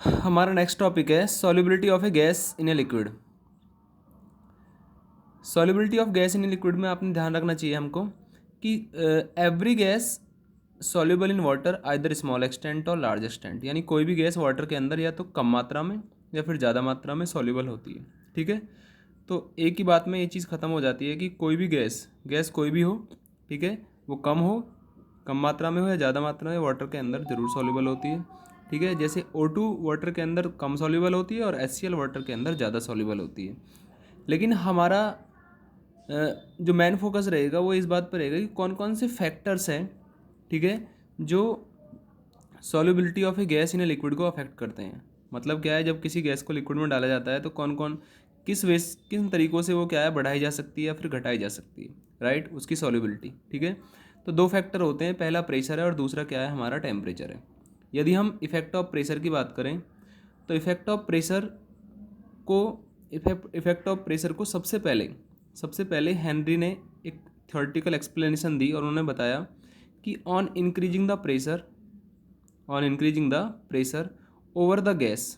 हमारा next topic है solubility of A gas in a liquid. Solubility of gas in a liquid में आपने ध्यान रखना चाहिए हमको कि every gas soluble in water either small extent और लार्ज एक्सटेंट, यानी कोई भी गैस वाटर के अंदर या तो कम मात्रा में या फिर ज़्यादा मात्रा में सॉल्युबल होती है। ठीक है, तो एक ही बात में ये चीज़ ख़त्म हो जाती है कि कोई भी गैस कोई भी हो, ठीक है, वो कम मात्रा में हो या ज़्यादा मात्रा में वाटर के अंदर ज़रूर सॉल्युबल होती है। ठीक है, जैसे O2 वाटर के अंदर कम सॉल्युबल होती है और HCl वाटर के अंदर ज़्यादा सॉल्युबल होती है। लेकिन हमारा जो मेन फोकस रहेगा वो इस बात पर रहेगा कि कौन कौन से फैक्टर्स हैं, ठीक है, जो solubility of A gas in a liquid को अफेक्ट करते हैं। मतलब क्या है, जब किसी गैस को लिक्विड में डाला जाता है तो कौन कौन किन तरीक़ों से वो क्या है बढ़ाई जा सकती है या फिर घटाई जा सकती है, राइट, उसकी सॉल्युबिलिटी। ठीक है, तो दो फैक्टर होते हैं, पहला प्रेशर है और दूसरा क्या है, हमारा टेम्परेचर है। यदि हम इफेक्ट ऑफ प्रेशर की बात करें तो इफेक्ट ऑफ प्रेशर को सबसे पहले हेनरी ने एक थ्योरेटिकल एक्सप्लेनेशन दी और उन्होंने बताया कि on increasing the pressure over the gas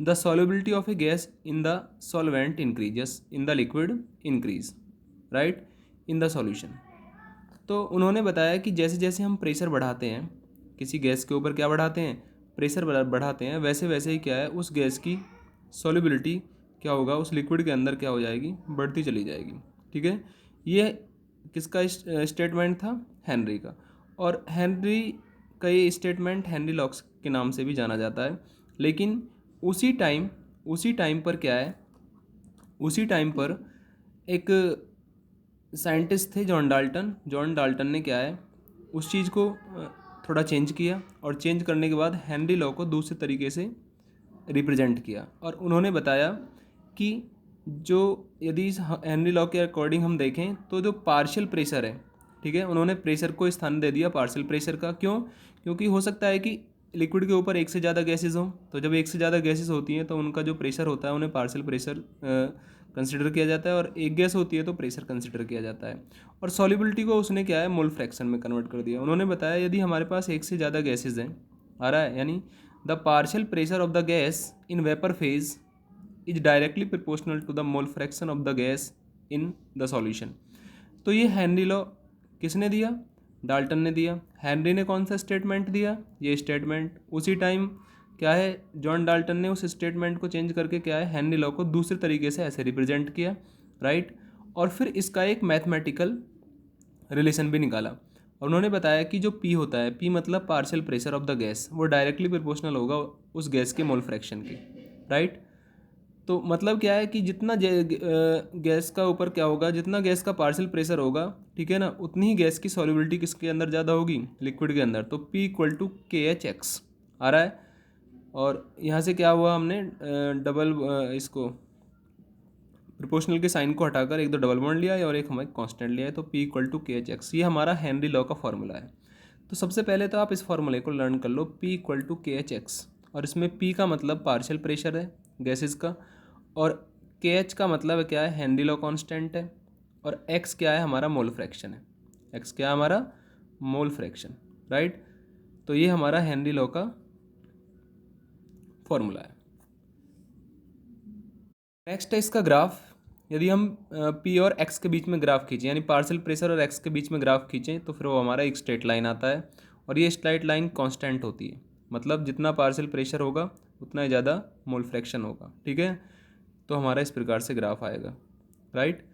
the solubility of A gas in the solvent increases in the liquid increase, right, in the solution. तो उन्होंने बताया कि जैसे जैसे हम प्रेशर बढ़ाते हैं, किसी गैस के ऊपर क्या बढ़ाते हैं, प्रेशर बढ़ाते हैं, वैसे वैसे ही क्या है उस गैस की सॉल्युबिलिटी क्या होगा, उस लिक्विड के अंदर क्या हो जाएगी, बढ़ती चली जाएगी। ठीक है, ये किसका स्टेटमेंट था, हेनरी का। और हेनरी का ये स्टेटमेंट हेनरी लॉक्स के नाम से भी जाना जाता है। लेकिन उसी टाइम पर क्या है, उसी टाइम पर एक साइंटिस्ट थे जॉन डाल्टन ने क्या है उस चीज़ को थोड़ा चेंज किया और चेंज करने के बाद हेनरी लॉ को दूसरे तरीके से रिप्रेजेंट किया। और उन्होंने बताया कि जो यदि इस हेनरी लॉ के अकॉर्डिंग हम देखें तो जो पार्शियल प्रेशर है, ठीक है, उन्होंने प्रेशर को स्थान दे दिया पार्शियल प्रेशर का। क्यों? क्योंकि हो सकता है कि लिक्विड के ऊपर एक से ज़्यादा गैसेज हों, तो जब एक से ज़्यादा गैसेज होती हैं तो उनका जो प्रेशर होता है उन्हें पार्शियल प्रेशर कंसिडर किया जाता है, और एक गैस होती है तो प्रेशर कंसिडर किया जाता है। और सॉल्युबिलिटी को उसने क्या है मोल फ्रैक्शन में कन्वर्ट कर दिया। उन्होंने बताया यदि हमारे पास एक से ज़्यादा गैसेज हैं आ रहा है, यानी the partial pressure of the gas in vapour phase is directly proportional to the mole fraction of the gas in the solution. तो ये हेनरी लॉ किसने दिया, डाल्टन ने दिया। हेनरी ने कौन सा स्टेटमेंट दिया, ये स्टेटमेंट। उसी टाइम क्या है जॉन डाल्टन ने उस स्टेटमेंट को चेंज करके क्या है हेनरी लॉ को दूसरे तरीके से ऐसे रिप्रेजेंट किया, राइट। और फिर इसका एक मैथमेटिकल रिलेशन भी निकाला और उन्होंने बताया कि जो पी होता है, पी मतलब partial pressure of the gas, वो डायरेक्टली प्रोपोर्शनल होगा उस गैस के मोल फ्रैक्शन के, राइट। तो मतलब क्या है कि जितना गैस का ऊपर क्या होगा, जितना गैस का पार्शियल प्रेशर होगा, ठीक है ना, उतनी ही गैस की सॉल्युबिलिटी किसके अंदर ज़्यादा होगी, लिक्विड के अंदर। तो P इक्वल टू KHX आ रहा है। और यहाँ से क्या हुआ, हमने डबल इसको प्रोपोर्शनल के साइन को हटाकर एक दो डबल बॉन्ड लिया है और एक हमारे कांस्टेंट लिया है, तो P इक्वल टू KHX ये हमारा हेनरी लॉ का फॉर्मूला है। तो सबसे पहले तो आप इस फॉर्मूले को लर्न कर लो, P इक्वल टू KHX। और इसमें P का मतलब पार्शियल प्रेशर है गैसेस का, और KH का मतलब क्या है, हेनरी लॉ कांस्टेंट है, और X क्या है, हमारा मोल फ्रैक्शन है। X क्या है, हमारा मोल फ्रैक्शन, राइट। तो ये हमारा हेनरी लॉ का फॉर्मूला है। नेक्स्ट है इसका ग्राफ। यदि हम P और X के बीच में ग्राफ खींचें, यानी पार्शियल प्रेशर और X के बीच में ग्राफ खींचें, तो फिर वो हमारा एक स्ट्रेट लाइन आता है, और ये स्ट्रेट लाइन कांस्टेंट होती है। मतलब जितना पार्शियल प्रेशर होगा उतना ही ज़्यादा मोल फ्रैक्शन होगा, ठीक है। तो हमारा इस प्रकार से ग्राफ आएगा, राइट।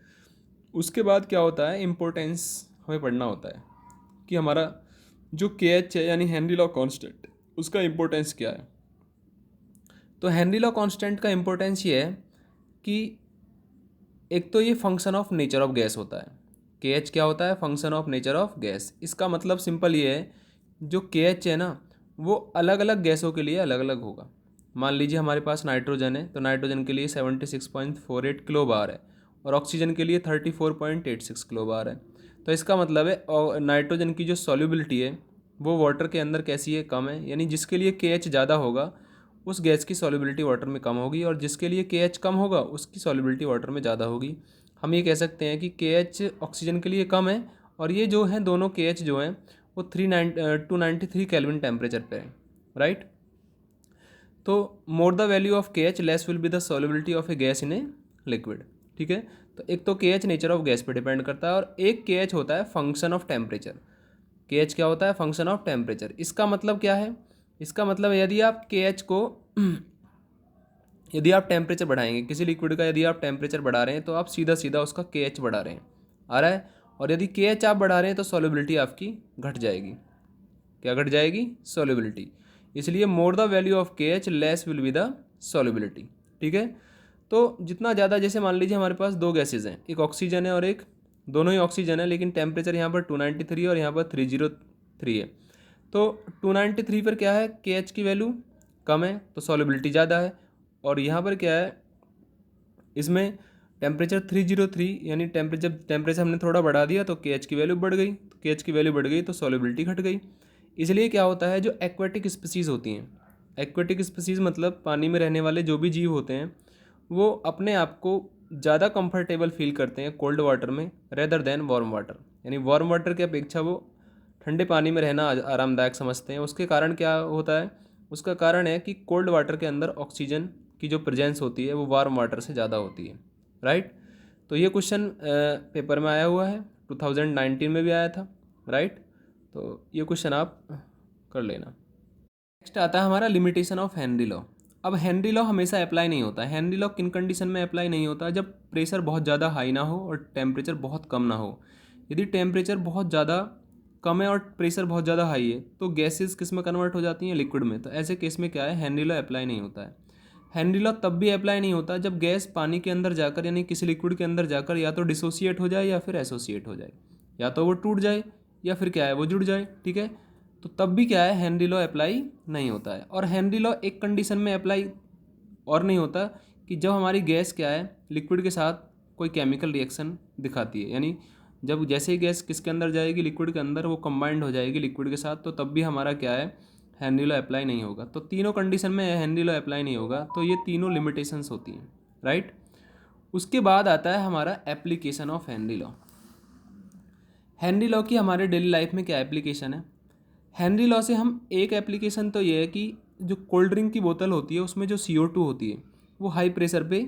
उसके बाद क्या होता है, इम्पोर्टेंस हमें पढ़ना होता है कि हमारा जो KH है यानी हेनरी लॉ कांस्टेंट, उसका इम्पोर्टेंस क्या है। तो हेनरी लॉ कांस्टेंट का इम्पोर्टेंस ये है कि एक तो ये function of nature of gas होता है। KH क्या होता है, function of nature of gas. इसका मतलब सिंपल ये है, जो KH है ना वो अलग अलग गैसों के लिए अलग अलग होगा। मान लीजिए हमारे पास नाइट्रोजन है, तो नाइट्रोजन के लिए 76.48 किलो बार है, और ऑक्सीजन के लिए 34.86 किलो बार है। तो इसका मतलब है नाइट्रोजन की जो सॉल्युबिलिटी है वो वाटर के अंदर कैसी है, कम है। यानी जिसके लिए KH ज़्यादा होगा उस गैस की सॉल्युबिलिटी वाटर में कम होगी, और जिसके लिए KH कम होगा उसकी सॉल्युबिलिटी वाटर में ज़्यादा होगी। हम ये कह सकते हैं कि KH ऑक्सीजन के लिए कम है, और ये जो हैं दोनों KH जो हैं वो 293 केल्विन टेम्परेचर पे है, राइट। तो मोर द वैल्यू ऑफ के H less will be the solubility of A gas in a liquid. ठीक है, तो एक तो के एच नेचर ऑफ गैस पे डिपेंड करता है और एक के एच होता है फंक्शन ऑफ टेम्परेचर। के एच क्या होता है? Function of temperature. इसका मतलब क्या है? इसका मतलब यदि आप के एच को यदि आप टेम्परेचर बढ़ाएंगे किसी लिक्विड का, यदि आप टेम्परेचर बढ़ा रहे हैं तो आप सीधा सीधा उसका के एच बढ़ा रहे हैं, आ रहा है। और यदि के एच आप बढ़ा रहे हैं तो सॉल्युबिलिटी आपकी घट जाएगी। क्या घट जाएगी? सॉल्युबिलिटी। इसलिए मोर द वैल्यू ऑफ के H less will be the solubility. ठीक है, तो जितना ज़्यादा, जैसे मान लीजिए हमारे पास दो गैसेज हैं, एक ऑक्सीजन है और एक, दोनों ही ऑक्सीजन है लेकिन टेम्परेचर यहाँ पर 293 और यहाँ पर 303 है। तो 293 पर क्या है? के एच की वैल्यू कम है तो सॉल्युबिलिटी ज़्यादा है, और यहाँ पर क्या है? इसमें टेम्परेचर 303, यानी टेम्परेचर हमने थोड़ा बढ़ा दिया तो के एच की वैल्यू बढ़ गई, तो के एच की वैल्यू बढ़ गई तो सॉल्युबिलिटी घट गई। इसलिए क्या होता है, जो एक्वेटिक स्पीसीज़ होती हैं, एक्वेटिक स्पीसीज़ मतलब पानी में रहने वाले जो भी जीव होते हैं, वो अपने आप को ज़्यादा कंफर्टेबल फील करते हैं कोल्ड वाटर में रेदर देन वार्म वाटर। यानी वार्म वाटर की अपेक्षा वो ठंडे पानी में रहना आरामदायक समझते हैं। उसके कारण क्या होता है? उसका कारण है कि कोल्ड वाटर के अंदर ऑक्सीजन की जो प्रेजेंस होती है वो वार्म वाटर से ज़्यादा होती है, राइट। तो ये क्वेश्चन पेपर में आया हुआ है, 2019 में भी आया था, राइट। तो ये क्वेश्चन आप कर लेना। नेक्स्ट आता है हमारा लिमिटेशन ऑफ हेनरी लॉ। अब हेनरी लॉ हमेशा अप्लाई नहीं होता। हेनरी लॉ किन कंडीशन में अप्लाई नहीं होता? जब प्रेशर बहुत ज़्यादा हाई ना हो और टेम्परेचर बहुत कम ना हो। यदि टेम्परेचर बहुत ज़्यादा कम है और प्रेशर बहुत ज़्यादा हाई है तो गैसेस किस में कन्वर्ट हो जाती हैं? लिक्विड में। तो ऐसे केस में क्या है? हेनरी लॉ अप्लाई नहीं होता है। हेनरी लॉ तब भी अप्लाई नहीं होता जब गैस पानी के अंदर जाकर, यानी किसी लिक्विड के अंदर जाकर या तो डिसोसिएट हो जाए या फिर एसोसिएट हो जाए, या तो वो टूट जाए या फिर क्या है, वो जुड़ जाए। ठीक है, तो तब भी क्या है? हेनरी लॉ अप्लाई नहीं होता है। और हेनरी लॉ एक कंडीशन में अप्लाई और नहीं होता कि जब हमारी गैस क्या है, लिक्विड के साथ कोई केमिकल रिएक्शन दिखाती है, यानी जब जैसे ही गैस किसके अंदर जाएगी, लिक्विड के अंदर, वो कंबाइंड हो जाएगी लिक्विड के साथ, तो तब भी हमारा क्या है? हेनरी लॉ अप्लाई नहीं होगा। तो तीनों कंडीशन में हेनरी लॉ अप्लाई नहीं होगा, तो ये तीनों लिमिटेशंस होती हैं, राइट। उसके बाद आता है हमारा application of Henry law. Henry law की हमारे डेली लाइफ में क्या एप्लीकेशन है? हेनरी लॉ से हम एक एप्लीकेशन तो ये है कि जो कोल्ड ड्रिंक की बोतल होती है उसमें जो CO2 होती है वो हाई प्रेशर पे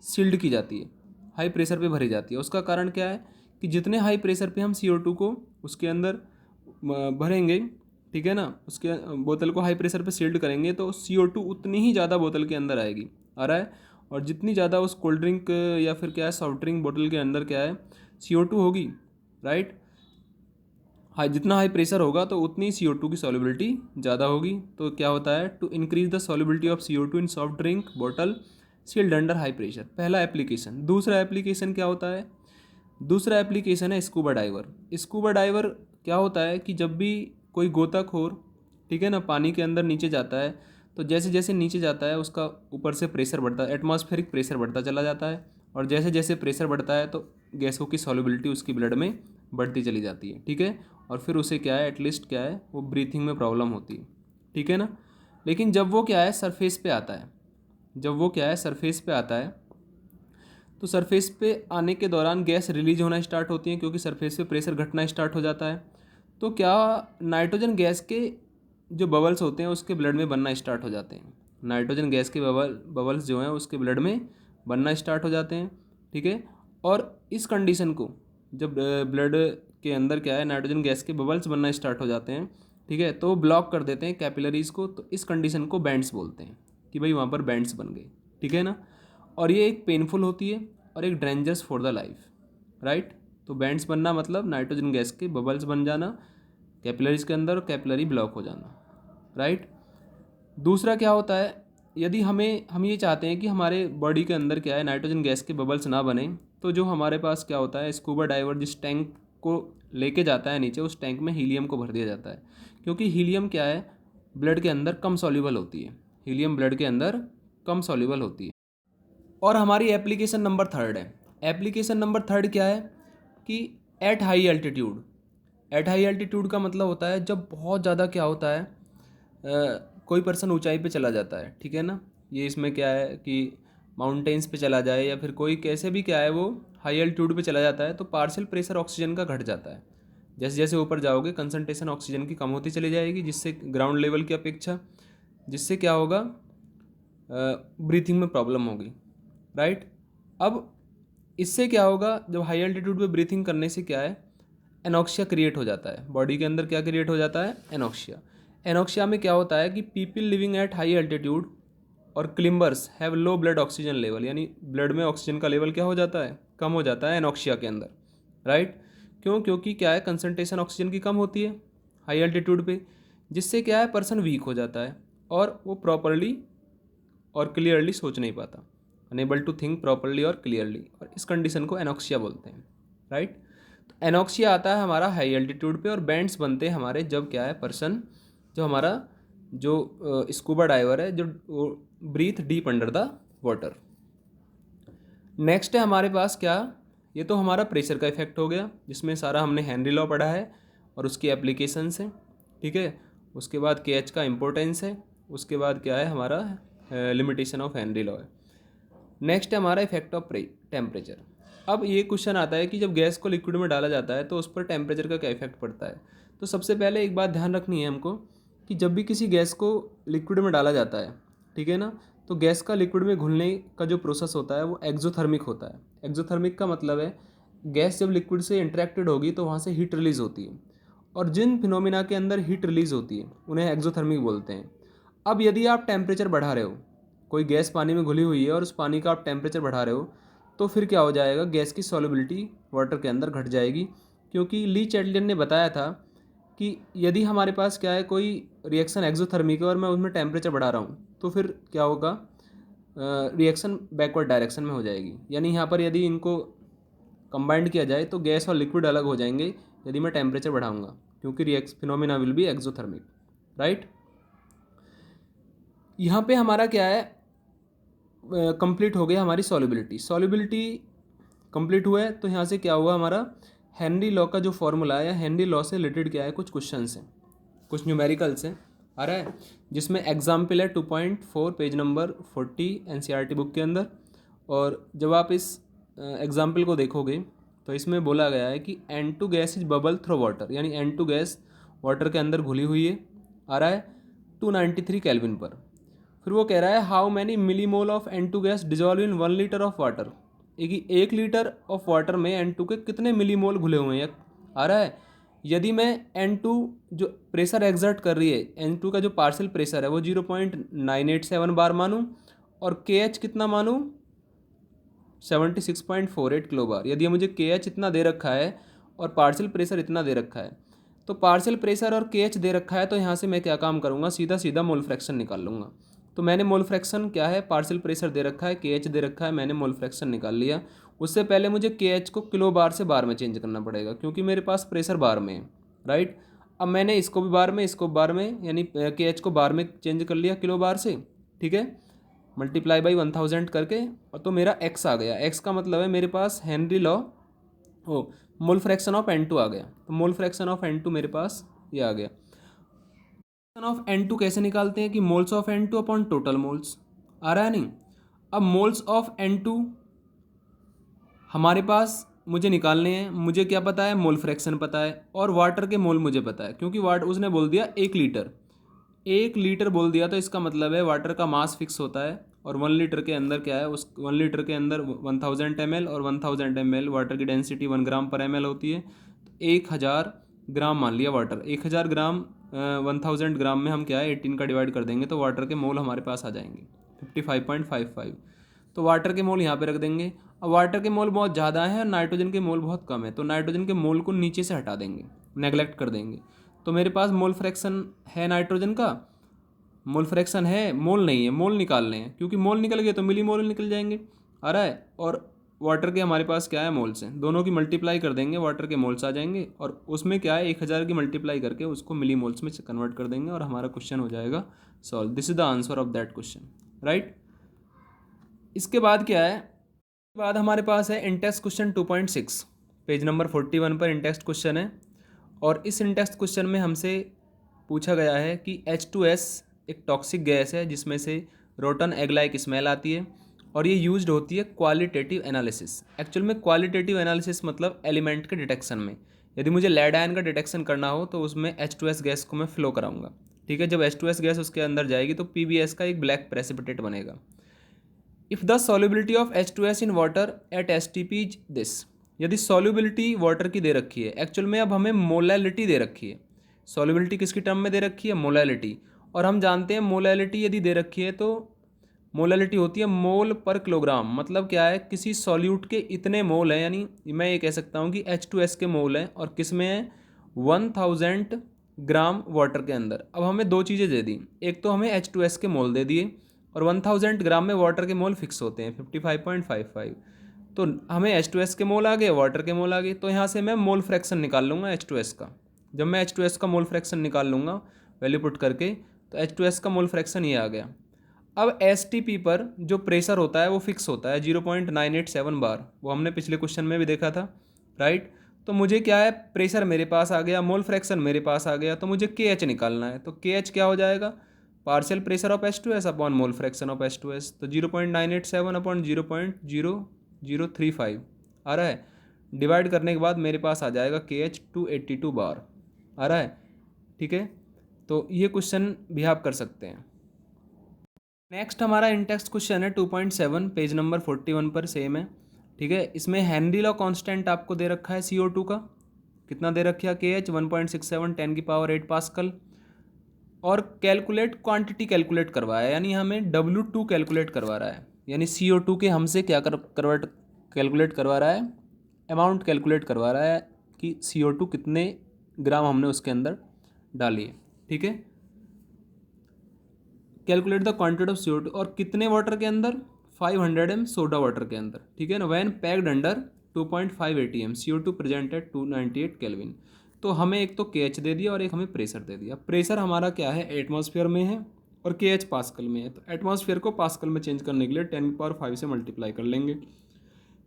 सील्ड की जाती है, हाई प्रेशर पे भरी जाती है। उसका कारण क्या है कि जितने हाई प्रेशर पे हम CO2 को उसके अंदर भरेंगे, ठीक है ना, उसके बोतल को हाई प्रेशर पे सील्ड करेंगे तो CO2 उतनी ही ज़्यादा बोतल के अंदर आएगी, आ रहा है। और जितनी ज़्यादा उस कोल्ड ड्रिंक या फिर क्या है, सॉफ्ट ड्रिंक बोतल के अंदर क्या है, CO2 होगी, राइट। हाई, जितना हाई प्रेशर होगा तो उतनी CO2 की सॉल्युबिलिटी ज़्यादा होगी। तो क्या होता है? To increase the solubility of CO2 in soft drink bottle sealed under high pressure, पहला एप्लीकेशन। दूसरा एप्लीकेशन क्या होता है? दूसरा एप्लीकेशन है स्कूबा डाइवर। स्कूबा डाइवर क्या होता है कि जब भी कोई गोताखोर, ठीक है ना, पानी के अंदर नीचे जाता है तो जैसे जैसे नीचे जाता है उसका ऊपर से प्रेशर बढ़ता है, एटमॉस्फेरिक प्रेशर बढ़ता चला जाता है, और जैसे जैसे प्रेशर बढ़ता है तो गैसों की सॉल्युबिलिटी उसकी ब्लड में बढ़ती चली जाती है, ठीक है। और फिर उसे क्या है, एटलीस्ट क्या है, वो ब्रीथिंग में प्रॉब्लम होती है, ठीक है ना। लेकिन जब वो क्या है, सरफेस पे आता है, जब वो क्या है, सरफेस पे आता है, तो सरफेस पे आने के दौरान गैस रिलीज होना स्टार्ट होती है क्योंकि सरफेस पे प्रेशर घटना स्टार्ट हो जाता है। तो क्या नाइट्रोजन गैस के जो बबल्स होते हैं उसके ब्लड में बनना स्टार्ट हो जाते हैं। नाइट्रोजन गैस के बबल्स जो हैं उसके ब्लड में बनना स्टार्ट हो जाते हैं, ठीक है। और इस कंडीशन को, जब ब्लड के अंदर क्या है, नाइट्रोजन गैस के बबल्स बनना स्टार्ट हो जाते हैं, ठीक है, तो ब्लॉक कर देते हैं कैपिलरीज को। तो इस कंडीशन को बैंड्स बोलते हैं कि भाई वहाँ पर बैंड्स बन गए, ठीक है ना। और ये एक पेनफुल होती है और एक dangerous for the life, right. तो बैंड्स बनना मतलब नाइट्रोजन गैस के बबल्स बन जाना कैपिलरीज के अंदर और कैपिलरी ब्लॉक हो जाना, राइट। दूसरा क्या होता है, यदि हम ये चाहते हैं कि हमारे बॉडी के अंदर क्या है, नाइट्रोजन गैस के बबल्स ना बने, तो जो हमारे पास क्या होता है, स्कूबा डाइवर जिस टैंक को लेके जाता है नीचे, उस टैंक में हीलियम को भर दिया जाता है, क्योंकि हीलियम क्या है, ब्लड के अंदर कम सॉल्युबल होती है, हीलियम ब्लड के अंदर कम सॉल्युबल होती है। और हमारी एप्लीकेशन नंबर थर्ड है। एप्लीकेशन नंबर थर्ड क्या है कि eight high altitude. Eight high altitude का मतलब होता है जब बहुत ज़्यादा क्या होता है, कोई पर्सन ऊंचाई पे चला जाता है, ठीक है ना। ये इसमें क्या है कि माउंटेन्स पे चला जाए या फिर कोई कैसे भी क्या है, वो हाई एल्टीट्यूड पे चला जाता है तो पार्शियल प्रेशर ऑक्सीजन का घट जाता है। जैसे जैसे ऊपर जाओगे कंसंट्रेशन ऑक्सीजन की कम होती चली जाएगी, जिससे ग्राउंड लेवल की अपेक्षा, जिससे क्या होगा ब्रीथिंग में प्रॉब्लम होगी, राइट। अब इससे क्या होगा, जब हाई एल्टीट्यूड पे ब्रीथिंग करने से क्या है, एनॉक्सिया क्रिएट हो जाता है बॉडी के अंदर। क्या क्रिएट हो जाता है, एनॉक्सिया। एनॉक्सिया में क्या होता है कि people living at high altitude और climbers have low blood oxygen level, यानी ब्लड में ऑक्सीजन का लेवल क्या हो जाता है, कम हो जाता है एनॉक्सिया के अंदर, राइट। क्यों, क्योंकि क्या है, कंसंट्रेशन ऑक्सीजन की कम होती है हाई एल्टीट्यूड पे, जिससे क्या है, पर्सन वीक हो जाता है और वो प्रॉपरली और क्लियरली सोच नहीं पाता, अनेबल टू थिंक प्रॉपरली और क्लियरली, और इस कंडीशन को एनॉक्सिया बोलते हैं, राइट। तो एनॉक्सिया आता है हमारा हाई एल्टीट्यूड पे, और बैंड्स बनते हैं हमारे जब क्या है, पर्सन जो हमारा जो स्कूबा डाइवर है, जो breathe deep under the water. Next है हमारे पास क्या, ये तो हमारा प्रेशर का इफेक्ट हो गया, जिसमें सारा हमने हेनरी लॉ पढ़ा है और उसकी एप्लीकेशंस हैं, ठीक है। उसके बाद KH का इम्पोर्टेंस है, उसके बाद क्या है हमारा लिमिटेशन ऑफ हेनरी लॉ है। नेक्स्ट है हमारा इफेक्ट ऑफ टेम्परेचर। अब ये क्वेश्चन आता है कि जब गैस को लिक्विड में डाला जाता है तो उस पर टेम्परेचर का क्या इफेक्ट पड़ता है। तो सबसे पहले एक बात ध्यान रखनी है हमको कि जब भी किसी गैस को लिक्विड में डाला जाता है, ठीक है ना, तो गैस का लिक्विड में घुलने का जो प्रोसेस होता है वो एक्जोथर्मिक होता है। एक्जोथर्मिक का मतलब है गैस जब लिक्विड से इंटरेक्टेड होगी तो वहाँ से हीट रिलीज होती है, और जिन फिनोमिना के अंदर हीट रिलीज होती है उन्हें एक्जोथर्मिक बोलते हैं। अब यदि आप टेम्परेचर बढ़ा रहे हो, कोई गैस पानी में घुली हुई है और उस पानी का आप टेम्परेचर बढ़ा रहे हो, तो फिर क्या हो जाएगा, गैस की सॉल्युबिलिटी वाटर के अंदर घट जाएगी। क्योंकि ली चैटलिन ने बताया था कि यदि हमारे पास क्या है, कोई रिएक्शन एक्सोथर्मिक है और मैं उसमें टेम्परेचर बढ़ा रहा हूँ, तो फिर क्या होगा, रिएक्शन बैकवर्ड डायरेक्शन में हो जाएगी। यानी यहाँ पर यदि इनको कंबाइंड किया जाए तो गैस और लिक्विड अलग हो जाएंगे यदि मैं टेम्परेचर बढ़ाऊंगा, क्योंकि phenomena will be exothermic, right. यहाँ पे हमारा क्या है, कंप्लीट हो गया हमारी सॉल्युबिलिटी कंप्लीट हुआ है। तो यहाँ से क्या हुआ, हमारा हेनरी लॉ का जो फॉर्मूला है, या हेनरी लॉ से रिलेटेड क्या है, कुछ क्वेश्चंस हैं, कुछ न्यूमेरिकल्स हैं, आ रहा है, जिसमें एग्जाम्पल है 2.4 पेज नंबर 40 NCERT बुक के अंदर। और जब आप इस एग्जाम्पल को देखोगे तो इसमें बोला गया है कि N2 gas is bubble through water, यानी N2 गैस वाटर के अंदर घुली हुई है, आ रहा है 293 केल्विन पर। फिर वो कह रहा है how many millimole of N2 gas dissolve in 1 litre of water, एक लीटर ऑफ वाटर में N2 के कितने मिलीमोल घुले हुए हैं, आ रहा है। यदि मैं N2 जो प्रेशर एग्जर्ट कर रही है, N2 का जो पार्शियल प्रेशर है वो 0.987 बार मानूं, और KH कितना मानूं, 76.48 किलो बार। यदि मुझे KH इतना दे रखा है और पार्शियल प्रेशर इतना दे रखा है, तो पार्शियल प्रेशर और KH दे रखा है, तो यहाँ से मैं क्या काम करूँगा, सीधा सीधा मोल फ्रैक्शन निकाल लूँगा। तो मैंने मोल फ्रैक्शन क्या है, पार्शियल प्रेशर दे रखा है, KH दे रखा है, मैंने मोल फ्रैक्शन निकाल लिया। उससे पहले मुझे KH को किलो बार से बार में चेंज करना पड़ेगा, क्योंकि मेरे पास प्रेशर बार में है, राइट। अब मैंने इसको भी बार में, इसको बार में, यानी KH को बार में चेंज कर लिया किलो बार से, ठीक है, मल्टीप्लाई बाई 1000 करके, और तो मेरा x आ गया। x का मतलब है मेरे पास हेनरी लॉ, ओ मोल फ्रैक्शन ऑफ N2 आ गया। तो मोल फ्रैक्शन ऑफ N2 मेरे पास ये आ गया। ऑफ N2 कैसे निकालते हैं कि moles of N2 upon total moles, आ रहा है नहीं। अब मोल्स ऑफ N2 हमारे पास मुझे निकालने हैं, मुझे क्या पता है, मोल फ्रैक्शन पता है, और वाटर के मोल मुझे पता है, क्योंकि वाटर उसने बोल दिया 1 लीटर बोल दिया, तो इसका मतलब है वाटर का मास फिक्स होता है, और 1 लीटर के अंदर क्या है, उस 1 लीटर के अंदर 1000 ml, और 1000 ml वाटर की डेंसिटी 1 ग्राम पर ml होती है। तो 1000 ग्राम मान लिया वाटर, 1000 ग्राम 1000 ग्राम में हम क्या है 18 का डिवाइड कर देंगे, तो वाटर के मोल हमारे पास आ जाएंगे 55.55। तो वाटर के मोल यहाँ पे रख देंगे। अब वाटर के मोल बहुत ज़्यादा है और नाइट्रोजन के मोल बहुत कम है, तो नाइट्रोजन के मोल को नीचे से हटा देंगे, नेगलेक्ट कर देंगे। तो मेरे पास मोल फ्रैक्शन है नाइट्रोजन का, मोल फ्रैक्शन है, मोल नहीं है, मोल निकालने हैं, क्योंकि मोल निकल गए तो मिली मोल निकल जाएंगे, आ रहा है। और वाटर के हमारे पास क्या है, मोल्स हैं, दोनों की मल्टीप्लाई कर देंगे, वाटर के मोल्स आ जाएंगे, और उसमें क्या है 1000 की मल्टीप्लाई करके उसको मिली मोल्स में कन्वर्ट कर देंगे, और हमारा क्वेश्चन हो जाएगा solve. This is the answer of that question, right. इसके बाद क्या है, इसके बाद हमारे पास है इंटेक्स्ट क्वेश्चन 2.6 पेज नंबर 41 पर इंटेक्स्ट क्वेश्चन है। और इस इंटेक्स्ट क्वेश्चन में हमसे पूछा गया है कि H2S एक टॉक्सिक गैस है जिसमें से रोटन एग लाइक स्मेल आती है, और ये यूज्ड होती है क्वालिटेटिव एनालिसिस। एक्चुअल में क्वालिटेटिव एनालिसिस मतलब एलिमेंट के डिटेक्शन में। यदि मुझे लेड आयन का डिटेक्शन करना हो तो उसमें H2S गैस को मैं फ्लो कराऊंगा, ठीक है। जब H2S गैस उसके अंदर जाएगी तो PbS का एक ब्लैक प्रेसिपिटेट बनेगा। If the solubility of H2S in water at STP is this, यदि सॉल्युबिलिटी वाटर की दे रखी है, एक्चुअल में अब हमें मोलैलिटी दे रखी है। सॉल्युबिलिटी किसकी टर्म में दे रखी है? मोलैलिटी। और हम जानते हैं मोलैलिटी यदि दे रखी है तो मोलैलिटी होती है मोल पर किलोग्राम। मतलब क्या है, किसी सॉल्यूट के इतने मोल हैं, यानी मैं ये कह सकता हूँ कि H2S के मोल हैं और किस में है? 1000 ग्राम वाटर के अंदर। अब हमें दो चीज़ें दे दी, एक तो हमें H2S के मोल दे दिए और 1000 ग्राम में वाटर के मोल फिक्स होते हैं 55.55। तो हमें H2S के मोल आ गए, वाटर के मोल आ गए, तो यहाँ से मैं मोल फ्रैक्शन निकाल लूँगा H2S का। जब मैं H2S का मोल फ्रैक्शन निकाल लूँगा वैल्यू पुट करके, तो H2S का मोल फ्रैक्शन ये आ गया। अब STP पर जो प्रेशर होता है वो फिक्स होता है 0.987 बार, वो हमने पिछले क्वेश्चन में भी देखा था, राइट। तो मुझे क्या है, प्रेशर मेरे पास आ गया, मोल फ्रैक्शन मेरे पास आ गया, तो मुझे KH निकालना है। तो KH क्या हो जाएगा? Partial pressure of H2S upon mole fraction of H2S। तो 0.987 अपॉन 0.0035 आ रहा है। डिवाइड करने के बाद मेरे पास आ जाएगा KH 282 बार आ रहा है, ठीक है। तो ये क्वेश्चन भी आप कर सकते हैं। नेक्स्ट हमारा इंटेक्स्ट क्वेश्चन है 2.7 पेज नंबर 41 पर, सेम है, ठीक है। इसमें हेनरी लॉ कांस्टेंट आपको दे रखा है CO2 का, कितना दे रखा है? KH 1.67 10�8 pascal. और कैलकुलेट क्वांटिटी कैलकुलेट करवाया, यानी हमें W2 कैलकुलेट करवा रहा है, यानी CO2 के हमसे क्या कैलकुलेट करवा रहा है? अमाउंट कैलकुलेट करवा रहा है कि CO2 कितने ग्राम हमने उसके अंदर डाली है, ठीक है। Calculate the quantity of CO2 और कितने वाटर के अंदर? 500 m सोडा वाटर के अंदर, ठीक है ना। When packed under 2.5 ATM CO2 present at 298 kelvin. तो हमें एक तो KH दे दिया और एक हमें प्रेशर दे दिया। प्रेशर हमारा क्या है? एटमॉस्फेयर में है और KH पास्कल में है। तो एटमॉस्फेयर को पास्कल में चेंज करने के लिए 10⁵ से मल्टीप्लाई कर लेंगे।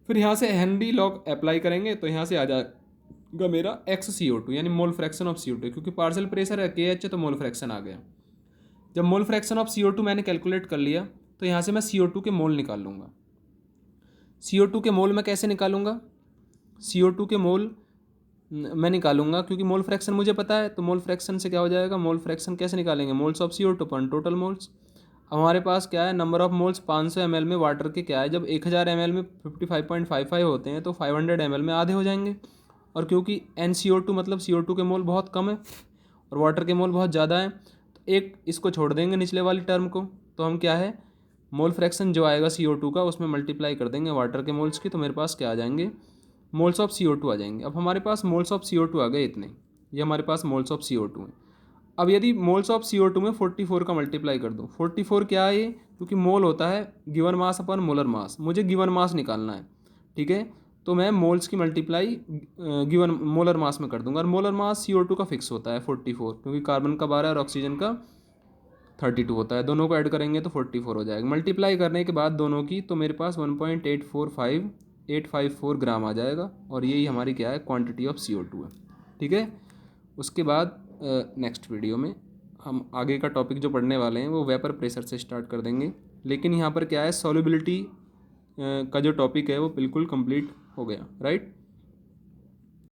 फिर यहाँ से हेनरी लॉ अप्लाई करेंगे तो यहाँ से आ जाएगा मेरा XCO2 यानी मोल फ्रैक्शन ऑफ CO2, क्योंकि पार्शियल प्रेशर है KH है तो मोल फ्रैक्शन आ गया। जब मोल फ्रैक्शन ऑफ CO2 मैंने कैलकुलेट कर लिया तो यहाँ से मैं CO2 के मोल निकाल लूँगा। CO2 के मोल मैं कैसे निकालूंगा? CO2 के मोल मैं निकालूंगा क्योंकि मोल फ्रैक्शन मुझे पता है, तो मोल फ्रैक्शन से क्या हो जाएगा? मोल फ्रैक्शन कैसे निकालेंगे? मोल्स ऑफ CO2 पर टोटल मोल्स। हमारे पास क्या है? नंबर ऑफ मोल्स 500 ml में वाटर के क्या है, जब 1000 ml में 55.55 होते हैं तो 500 ml में आधे हो जाएंगे। और क्योंकि NCO2 मतलब CO2 के मोल बहुत कम है और वाटर के मोल बहुत ज़्यादा है, तो एक इसको छोड़ देंगे निचले वाली टर्म को, तो हम क्या है, मोल फ्रैक्शन जो आएगा CO2 का उसमें मल्टीप्लाई कर देंगे वाटर के मोल्स की, तो मेरे पास क्या आ जाएंगे? मोल्स ऑफ CO2 आ जाएंगे। अब हमारे पास मोल्स ऑफ CO2 आ गए इतने, ये हमारे पास मोल्स ऑफ CO2 हैं। अब यदि मोल्स ऑफ CO2 में 44 का मल्टीप्लाई कर दूँ, 44 क्या है ये? क्योंकि मोल होता है गिवन मास अपन मोलर मास, मुझे गिवन मास निकालना है, ठीक है। तो मैं मोल्स की मल्टीप्लाई गिवन मोलर मास में कर दूंगा और मोलर मास CO2 का फिक्स होता है 44, क्योंकि कार्बन का 12 और ऑक्सीजन का 32 होता है। दोनों को ऐड करेंगे तो 44 हो जाएगा। मल्टीप्लाई करने के बाद दोनों की तो मेरे पास 1.845854 ग्राम आ जाएगा और यही हमारी क्या है? क्वांटिटी ऑफ CO2 है, ठीक है। उसके बाद नेक्स्ट वीडियो में हम आगे का टॉपिक जो पढ़ने वाले हैं वो वेपर प्रेशर से स्टार्ट कर देंगे। लेकिन यहाँ पर क्या है, सॉल्युबिलिटी का जो टॉपिक है वो बिल्कुल कंप्लीट हो गया, राइट।